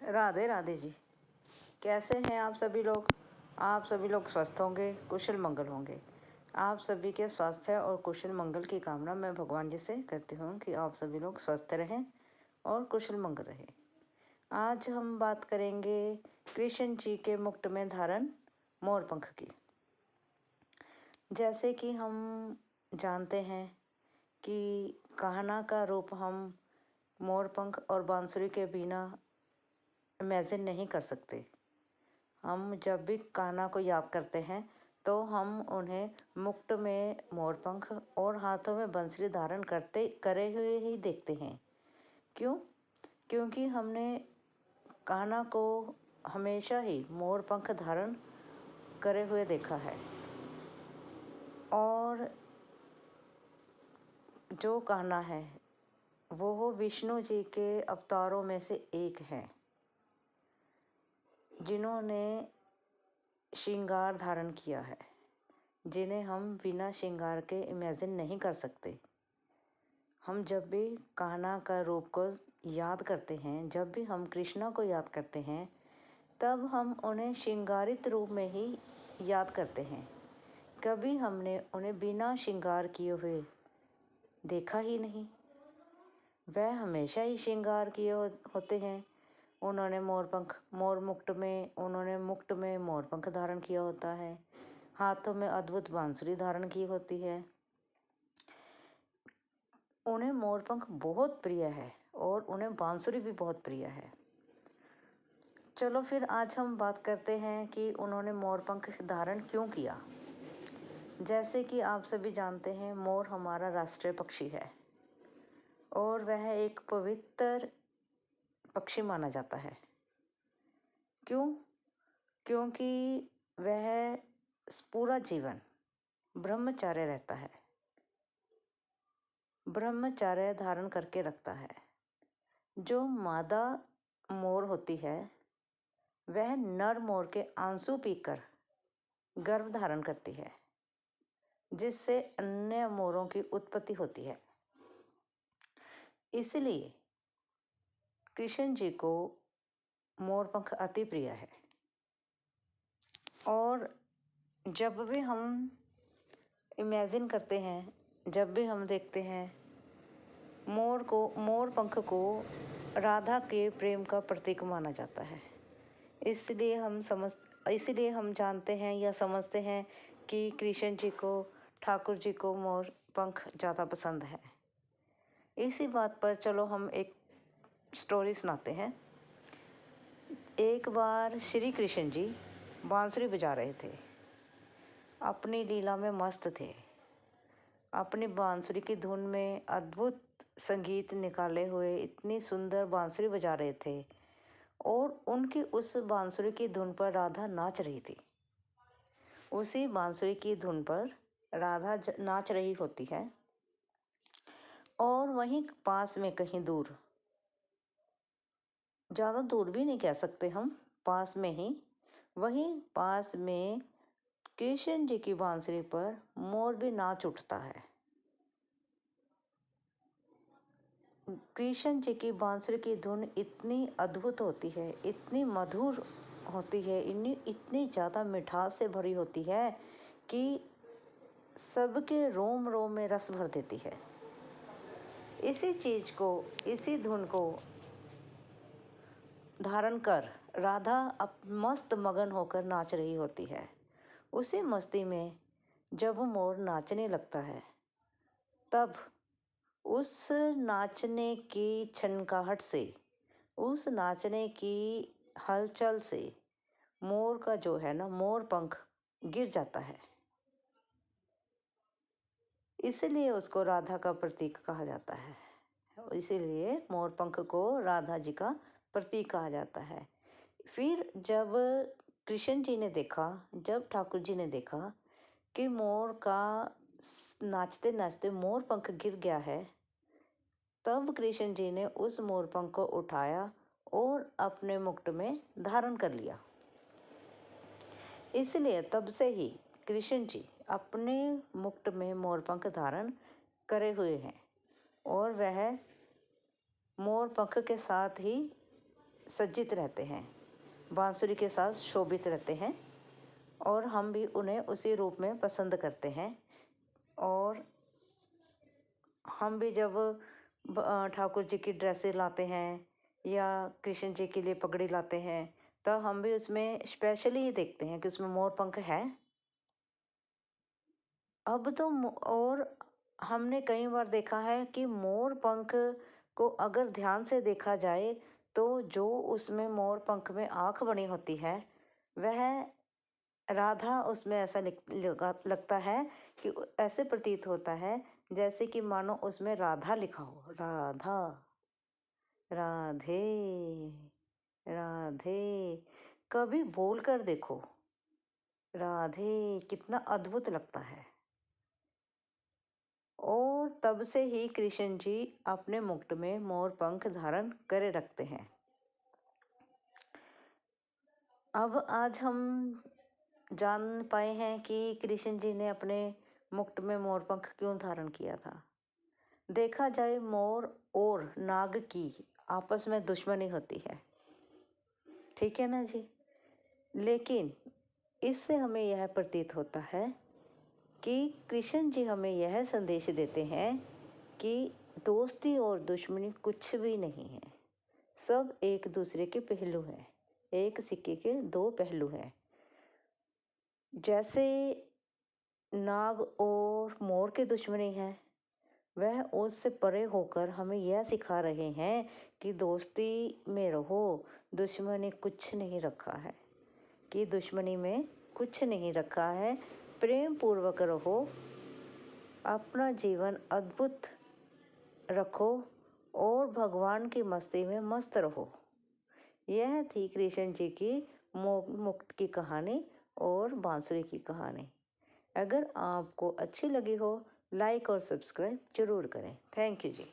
राधे राधे जी। कैसे हैं आप सभी लोग? आप सभी लोग स्वस्थ होंगे, कुशल मंगल होंगे। आप सभी के स्वास्थ्य और कुशल मंगल की कामना मैं भगवान जी से करती हूँ कि आप सभी लोग स्वस्थ रहें और कुशल मंगल रहें। आज हम बात करेंगे कृष्ण जी के मुकुट में धारण मोर पंख की। जैसे कि हम जानते हैं कि कान्हा का रूप हम मोर पंख और बांसुरी के बिना इमेजिन नहीं कर सकते। हम जब भी कान्हा को याद करते हैं तो हम उन्हें मुकुट में मोरपंख और हाथों में बंसरी धारण करे हुए ही देखते हैं। क्यों? क्योंकि हमने कान्हा को हमेशा ही मोरपंख धारण करे हुए देखा है। और जो कान्हा है वो विष्णु जी के अवतारों में से एक है, जिन्होंने श्रृंगार धारण किया है, जिन्हें हम बिना श्रृंगार के इमेजिन नहीं कर सकते। हम जब भी कान्हा का रूप को याद करते हैं, जब भी हम कृष्णा को याद करते हैं, तब हम उन्हें श्रृंगारित रूप में ही याद करते हैं। कभी हमने उन्हें बिना श्रृंगार किए हुए देखा ही नहीं। वह हमेशा ही श्रृंगार किए होते हैं। उन्होंने मुकुट में मोरपंख धारण किया होता है। हाथों में अद्भुत बांसुरी धारण की होती है। उन्हें मोरपंख बहुत प्रिय है और उन्हें बांसुरी भी बहुत प्रिय है। चलो फिर आज हम बात करते हैं कि उन्होंने मोरपंख धारण क्यों किया। जैसे कि आप सभी जानते हैं, मोर हमारा राष्ट्रीय पक्षी है और वह एक पवित्र पक्षी माना जाता है। क्यों? क्योंकि वह पूरा जीवन ब्रह्मचर्य रहता है, ब्रह्मचर्य धारण करके रखता है। जो मादा मोर होती है वह नर मोर के आंसू पीकर गर्भ धारण करती है, जिससे अन्य मोरों की उत्पत्ति होती है। इसलिए कृष्ण जी को मोरपंख अति प्रिय है। और जब भी हम इमेजिन करते हैं, जब भी हम देखते हैं, मोरपंख को राधा के प्रेम का प्रतीक माना जाता है। इसलिए हम जानते हैं या समझते हैं कि कृष्ण जी को, ठाकुर जी को मोरपंख ज़्यादा पसंद है। इसी बात पर चलो हम एक स्टोरी सुनाते हैं। एक बार श्री कृष्ण जी बांसुरी बजा रहे थे, अपनी लीला में मस्त थे। अपनी बांसुरी की धुन में अद्भुत संगीत निकाले हुए इतनी सुंदर बांसुरी बजा रहे थे और उनकी उस बांसुरी की धुन पर राधा नाच रही थी। उसी बांसुरी की धुन पर राधा नाच रही होती है और वहीं पास में कहीं दूर, ज़्यादा दूर भी नहीं कह सकते हम, पास में ही, वहीं पास में कृष्ण जी की बांसुरी पर मोर भी नाच उठता है। कृष्ण जी की बांसुरी की धुन इतनी अद्भुत होती है, इतनी मधुर होती है, इतनी ज़्यादा मिठास से भरी होती है कि सबके रोम रोम में रस भर देती है। इसी धुन को धारण कर राधा अब मस्त मगन होकर नाच रही होती है। उसी मस्ती में जब मोर नाचने लगता है, तब उस नाचने की छनकाहट से, उस नाचने की हलचल से मोर का जो है ना, मोर पंख गिर जाता है। इसलिए उसको राधा का प्रतीक कहा जाता है। इसीलिए मोर पंख को राधा जी का प्रतीक कहा जाता है। फिर जब कृष्ण जी ने देखा, जब ठाकुर जी ने देखा कि मोर का नाचते नाचते मोर पंख गिर गया है, तब कृष्ण जी ने उस मोर पंख को उठाया और अपने मुकुट में धारण कर लिया। इसलिए तब से ही कृष्ण जी अपने मुकुट में मोरपंख धारण करे हुए हैं और वह मोरपंख के साथ ही सज्जित रहते हैं, बांसुरी के साथ शोभित रहते हैं और हम भी उन्हें उसी रूप में पसंद करते हैं। और हम भी जब ठाकुर जी की ड्रेसें लाते हैं या कृष्ण जी के लिए पगड़ी लाते हैं, तो हम भी उसमें स्पेशली ही देखते हैं कि उसमें मोर पंख है। अब तो और हमने कई बार देखा है कि मोर पंख को अगर ध्यान से देखा जाए तो जो उसमें मोर पंख में आँख बनी होती है वह राधा उसमें ऐसा लगता है कि ऐसे प्रतीत होता है जैसे कि मानो उसमें राधा लिखा हो, राधा, राधे, राधे। कभी बोल कर देखो, राधे, कितना अद्भुत लगता है। और तब से ही कृष्ण जी अपने मुकुट में मोर पंख धारण करे रखते हैं। अब आज हम जान पाए हैं कि कृष्ण जी ने अपने मुकुट में मोर पंख क्यों धारण किया था। देखा जाए, मोर और नाग की आपस में दुश्मनी होती है, ठीक है ना जी। लेकिन इससे हमें यह प्रतीत होता है कि कृष्ण जी हमें यह संदेश देते हैं कि दोस्ती और दुश्मनी कुछ भी नहीं है, सब एक दूसरे के पहलू हैं, एक सिक्के के दो पहलू हैं। जैसे नाग और मोर की दुश्मनी है, वह उससे परे होकर हमें यह सिखा रहे हैं कि दोस्ती में रहो, दुश्मनी कुछ नहीं रखा है, कि दुश्मनी में कुछ नहीं रखा है, प्रेम पूर्वक रहो, अपना जीवन अद्भुत रखो और भगवान की मस्ती में मस्त रहो। यह थी कृष्ण जी की मुकुट की कहानी और बांसुरी की कहानी। अगर आपको अच्छी लगी हो, लाइक और सब्सक्राइब जरूर करें। Thank you ji.